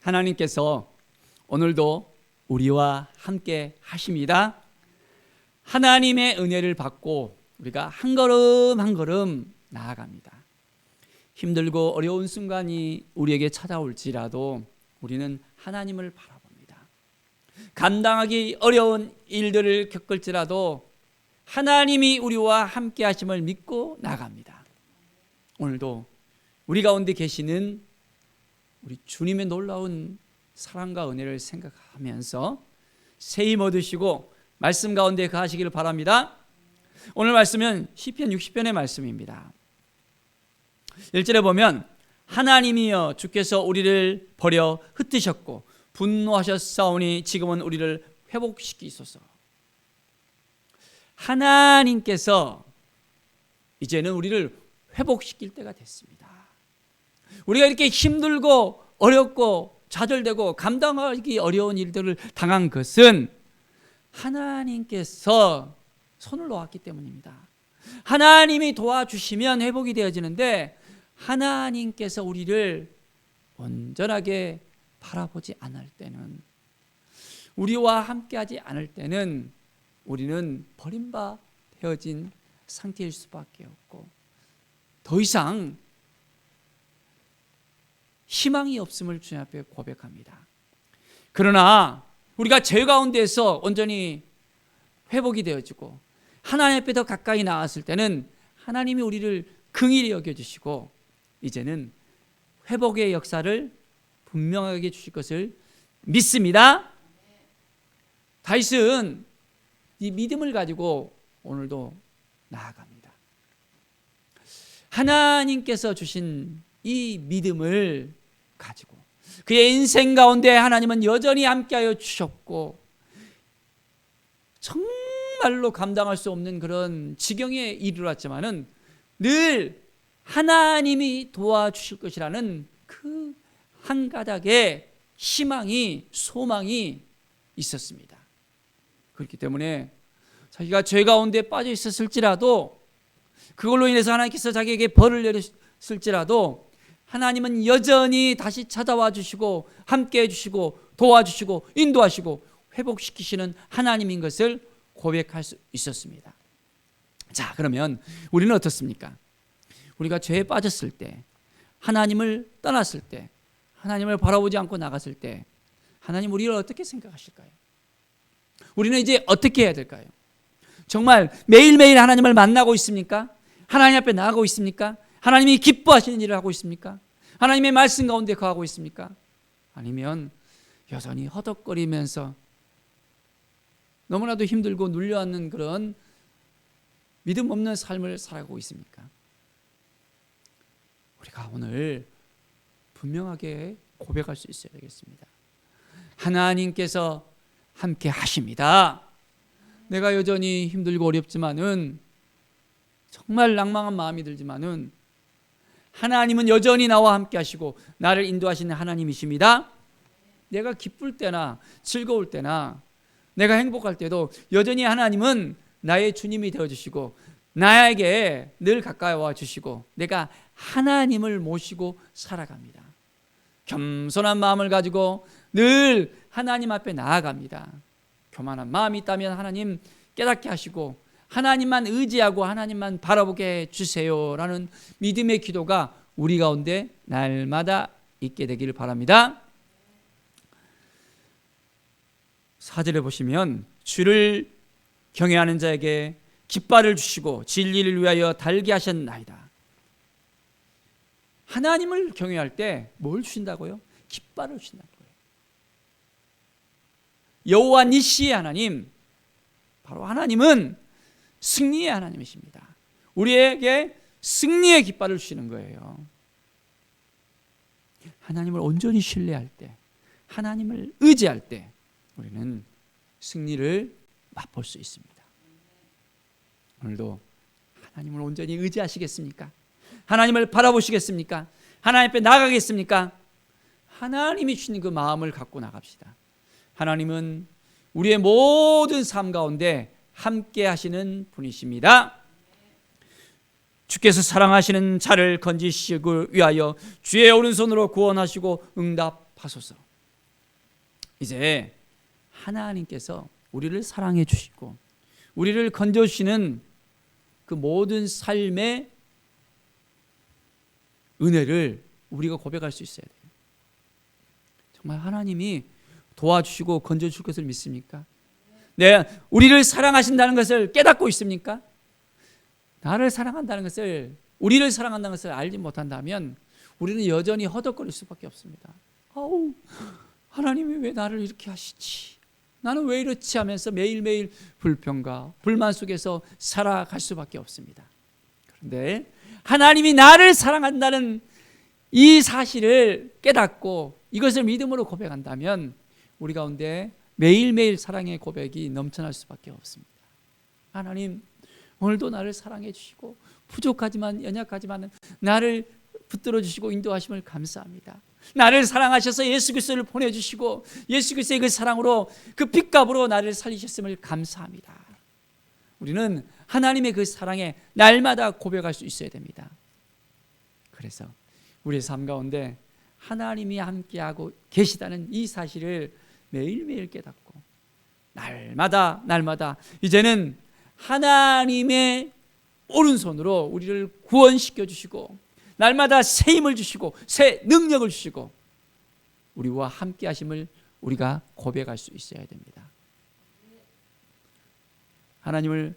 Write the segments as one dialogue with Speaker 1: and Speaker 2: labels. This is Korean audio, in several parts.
Speaker 1: 하나님께서 오늘도 우리와 함께 하십니다. 하나님의 은혜를 받고 우리가 한 걸음 한 걸음 나아갑니다. 힘들고 어려운 순간이 우리에게 찾아올지라도 우리는 하나님을 바라봅니다. 감당하기 어려운 일들을 겪을지라도 하나님이 우리와 함께 하심을 믿고 나갑니다. 오늘도 우리 가운데 계시는 우리 주님의 놀라운 사랑과 은혜를 생각하면서 새 힘 얻으시고 말씀 가운데 거하시기를 바랍니다. 오늘 말씀은 시편 60편의 말씀입니다. 1절에 보면 하나님이여 주께서 우리를 버려 흩으셨고 분노하셨사오니 지금은 우리를 회복시키소서. 하나님께서 이제는 우리를 회복시킬 때가 됐습니다. 우리가 이렇게 힘들고 어렵고 좌절되고 감당하기 어려운 일들을 당한 것은 하나님께서 손을 놓았기 때문입니다. 하나님이 도와주시면 회복이 되어지는데 하나님께서 우리를 온전하게 바라보지 않을 때는, 우리와 함께하지 않을 때는 우리는 버림바 되어진 상태일 수밖에 없고 더 이상 희망이 없음을 주님 앞에 고백합니다. 그러나 우리가 죄 가운데서 온전히 회복이 되어지고 하나님 앞에 더 가까이 나왔을 때는 하나님이 우리를 긍휼히 여겨주시고 이제는 회복의 역사를 분명하게 주실 것을 믿습니다. 다윗은 이 믿음을 가지고 오늘도 나아갑니다. 하나님께서 주신 이 믿음을 가지고 그의 인생 가운데 하나님은 여전히 함께하여 주셨고 정말로 감당할 수 없는 그런 지경에 이르렀지만은 늘 하나님이 도와주실 것이라는 그 한 가닥의 희망이, 소망이 있었습니다. 그렇기 때문에 자기가 죄 가운데 빠져 있었을지라도 그걸로 인해서 하나님께서 자기에게 벌을 내렸을지라도 하나님은 여전히 다시 찾아와 주시고 함께해 주시고 도와주시고 인도하시고 회복시키시는 하나님인 것을 고백할 수 있었습니다. 자, 그러면 우리는 어떻습니까? 우리가 죄에 빠졌을 때, 하나님을 떠났을 때, 하나님을 바라보지 않고 나갔을 때 하나님 우리를 어떻게 생각하실까요? 우리는 이제 어떻게 해야 될까요? 정말 매일매일 하나님을 만나고 있습니까? 하나님 앞에 나가고 있습니까? 하나님이 기뻐하시는 일을 하고 있습니까? 하나님의 말씀 가운데 거하고 있습니까? 아니면 여전히 허덕거리면서 너무나도 힘들고 눌려앉는 그런 믿음 없는 삶을 살아가고 있습니까? 우리가 오늘 분명하게 고백할 수 있어야 되겠습니다. 하나님께서 함께 하십니다. 내가 여전히 힘들고 어렵지만은 정말 낭망한 마음이 들지만은 하나님은 여전히 나와 함께 하시고 나를 인도하시는 하나님이십니다. 내가 기쁠 때나 즐거울 때나 내가 행복할 때도 여전히 하나님은 나의 주님이 되어주시고 나에게 늘 가까이 와주시고 내가 하나님을 모시고 살아갑니다. 겸손한 마음을 가지고 늘 하나님 앞에 나아갑니다. 교만한 마음이 있다면 하나님 깨닫게 하시고 하나님만 의지하고 하나님만 바라보게 해주세요라는 믿음의 기도가 우리 가운데 날마다 있게 되기를 바랍니다. 4절에 보시면 주를 경외하는 자에게 깃발을 주시고 진리를 위하여 달게 하셨나이다. 하나님을 경외할 때 뭘 주신다고요? 깃발을 주신다고요. 여호와 니시의 하나님, 바로 하나님은 승리의 하나님이십니다. 우리에게 승리의 깃발을 주시는 거예요. 하나님을 온전히 신뢰할 때, 하나님을 의지할 때 우리는 승리를 맛볼 수 있습니다. 오늘도 하나님을 온전히 의지하시겠습니까? 하나님을 바라보시겠습니까? 하나님 앞에 나가겠습니까? 하나님이 주신 그 마음을 갖고 나갑시다. 하나님은 우리의 모든 삶 가운데 함께 하시는 분이십니다. 주께서 사랑하시는 자를 건지시기 위하여 주의 오른손으로 구원하시고 응답하소서. 이제 하나님께서 우리를 사랑해 주시고 우리를 건져주시는 그 모든 삶의 은혜를 우리가 고백할 수 있어야 돼요. 정말 하나님이 도와주시고 건져줄 것을 믿습니까? 네, 우리를 사랑하신다는 것을 깨닫고 있습니까? 나를 사랑한다는 것을, 우리를 사랑한다는 것을 알지 못한다면 우리는 여전히 허덕거릴 수밖에 없습니다. 아우, 하나님이 왜 나를 이렇게 하시지? 나는 왜 이렇지 하면서 매일매일 불평과 불만 속에서 살아갈 수밖에 없습니다. 그런데 하나님이 나를 사랑한다는 이 사실을 깨닫고 이것을 믿음으로 고백한다면 우리 가운데 매일매일 사랑의 고백이 넘쳐날 수밖에 없습니다. 하나님, 오늘도 나를 사랑해 주시고 부족하지만 연약하지만 나를 붙들어 주시고 인도하심을 감사합니다. 나를 사랑하셔서 예수 그리스도를 보내주시고 예수 그리스도의 그 사랑으로 그 핏값으로 나를 살리셨음을 감사합니다. 우리는 하나님의 그 사랑에 날마다 고백할 수 있어야 됩니다. 그래서 우리의 삶 가운데 하나님이 함께하고 계시다는 이 사실을 매일매일 깨닫고 날마다 이제는 하나님의 오른손으로 우리를 구원시켜 주시고 날마다 새 힘을 주시고 새 능력을 주시고 우리와 함께 하심을 우리가 고백할 수 있어야 됩니다. 하나님을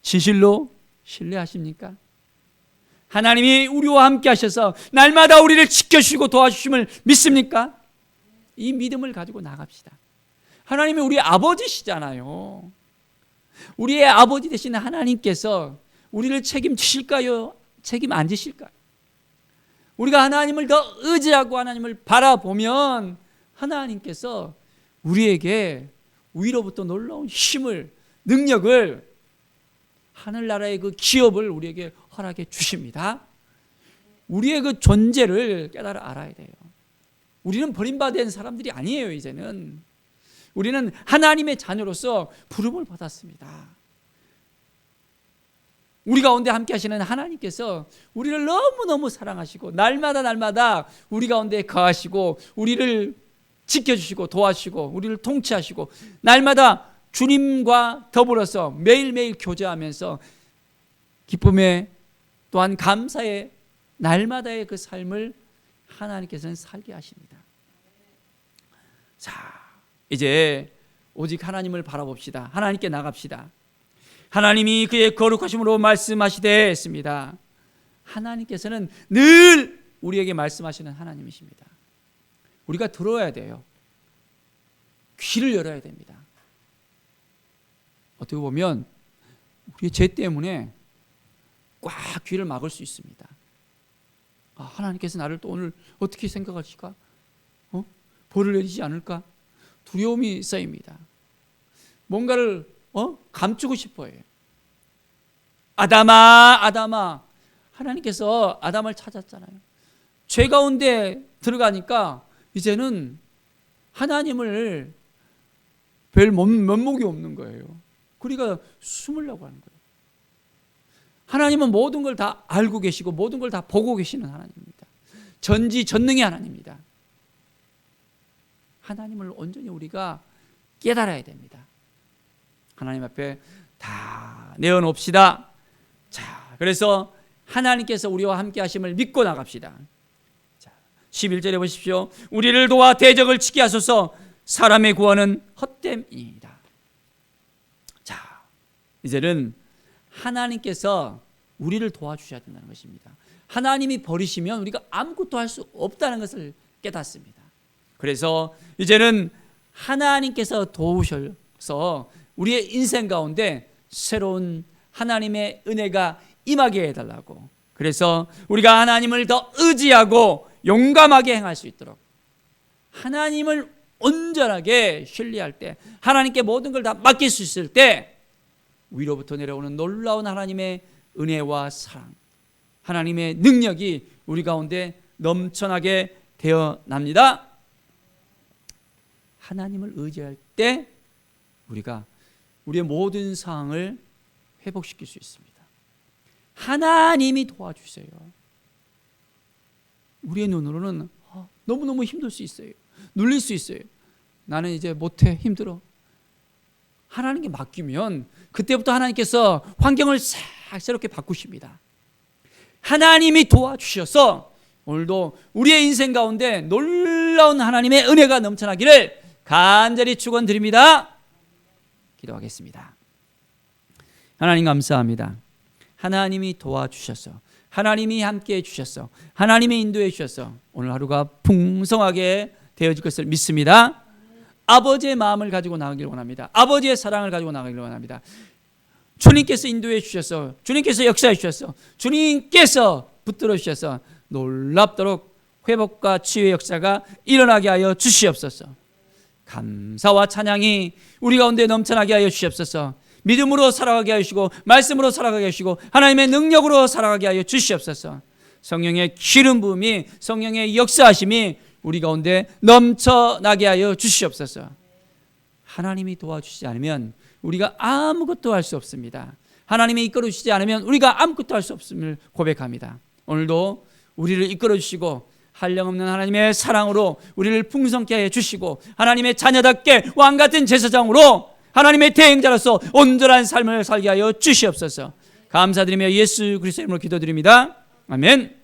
Speaker 1: 진실로 신뢰하십니까? 하나님이 우리와 함께 하셔서 날마다 우리를 지켜주시고 도와주심을 믿습니까? 이 믿음을 가지고 나갑시다. 하나님이 우리 아버지시잖아요. 우리의 아버지 되시는 하나님께서 우리를 책임지실까요? 책임 안 지실까요? 우리가 하나님을 더 의지하고 하나님을 바라보면 하나님께서 우리에게 위로부터 놀라운 힘을, 능력을, 하늘나라의 그 기업을 우리에게 허락해 주십니다. 우리의 그 존재를 깨달아 알아야 돼요. 우리는 버림받은 사람들이 아니에요. 이제는 우리는 하나님의 자녀로서 부름을 받았습니다. 우리 가운데 함께 하시는 하나님께서 우리를 너무너무 사랑하시고 날마다 우리 가운데 거하시고 우리를 지켜주시고 도와주시고 우리를 통치하시고 날마다 주님과 더불어서 매일매일 교제하면서 기쁨의 또한 감사의 날마다의 그 삶을 하나님께서는 살게 하십니다. 자, 이제 오직 하나님을 바라봅시다. 하나님께 나갑시다. 하나님이 그의 거룩하심으로 말씀하시되 했습니다. 하나님께서는 늘 우리에게 말씀하시는 하나님이십니다. 우리가 들어야 돼요. 귀를 열어야 됩니다. 어떻게 보면 우리의 죄 때문에 꽉 귀를 막을 수 있습니다. 아, 하나님께서 나를 또 오늘 어떻게 생각하실까? 벌을 내리지 않을까? 두려움이 쌓입니다. 뭔가를 감추고 싶어요. 아담아, 하나님께서 아담을 찾았잖아요. 죄 가운데 들어가니까 이제는 하나님을 뵐 면목이 없는 거예요. 그러니까 숨으려고 하는 거예요. 하나님은 모든 걸 다 알고 계시고 모든 걸 다 보고 계시는 하나님입니다. 전지전능의 하나님입니다. 하나님을 온전히 우리가 깨달아야 됩니다. 하나님 앞에 다 내어놓읍시다. 자, 그래서 하나님께서 우리와 함께 하심을 믿고 나갑시다. 자, 11절에 보십시오. 우리를 도와 대적을 치게 하소서. 사람의 구원은 헛됨이니이다. 자, 이제는 하나님께서 우리를 도와주셔야 된다는 것입니다. 하나님이 버리시면 우리가 아무것도 할 수 없다는 것을 깨닫습니다. 그래서 이제는 하나님께서 도우셔서 우리의 인생 가운데 새로운 하나님의 은혜가 임하게 해달라고, 그래서 우리가 하나님을 더 의지하고 용감하게 행할 수 있도록 하나님을 온전하게 신뢰할 때, 하나님께 모든 걸 다 맡길 수 있을 때 위로부터 내려오는 놀라운 하나님의 은혜와 사랑, 하나님의 능력이 우리 가운데 넘쳐나게 되어납니다. 하나님을 의지할 때 우리가 우리의 모든 상황을 회복시킬 수 있습니다. 하나님이 도와주세요. 우리의 눈으로는 너무너무 힘들 수 있어요. 눌릴 수 있어요. 나는 이제 못해, 힘들어. 하나님께 맡기면 그때부터 하나님께서 환경을 싹 새롭게 바꾸십니다. 하나님이 도와주셔서 오늘도 우리의 인생 가운데 놀라운 하나님의 은혜가 넘쳐나기를 간절히 축원드립니다. 기도하겠습니다. 하나님 감사합니다. 하나님이 도와주셔서, 하나님이 함께해 주셔서, 하나님이 인도해 주셔서 오늘 하루가 풍성하게 되어질 것을 믿습니다. 아버지의 마음을 가지고 나가기를 원합니다. 아버지의 사랑을 가지고 나가기를 원합니다. 주님께서 인도해 주셔서, 주님께서 역사해 주셔서, 주님께서 붙들어 주셔서 놀랍도록 회복과 치유의 역사가 일어나게 하여 주시옵소서. 감사와 찬양이 우리 가운데 넘쳐나게 하여 주시옵소서. 믿음으로 살아가게 하시고 말씀으로 살아가게 하시고 하나님의 능력으로 살아가게 하여 주시옵소서. 성령의 기름 부음이, 성령의 역사하심이 우리 가운데 넘쳐나게 하여 주시옵소서. 하나님이 도와주시지 않으면 우리가 아무것도 할 수 없습니다. 하나님이 이끌어 주시지 않으면 우리가 아무것도 할 수 없음을 고백합니다. 오늘도 우리를 이끌어 주시고 한량없는 하나님의 사랑으로 우리를 풍성케 해 주시고 하나님의 자녀답게 왕같은 제사장으로 하나님의 대행자로서 온전한 삶을 살게 하여 주시옵소서. 감사드리며 예수 그리스도의 이름으로 기도드립니다. 아멘.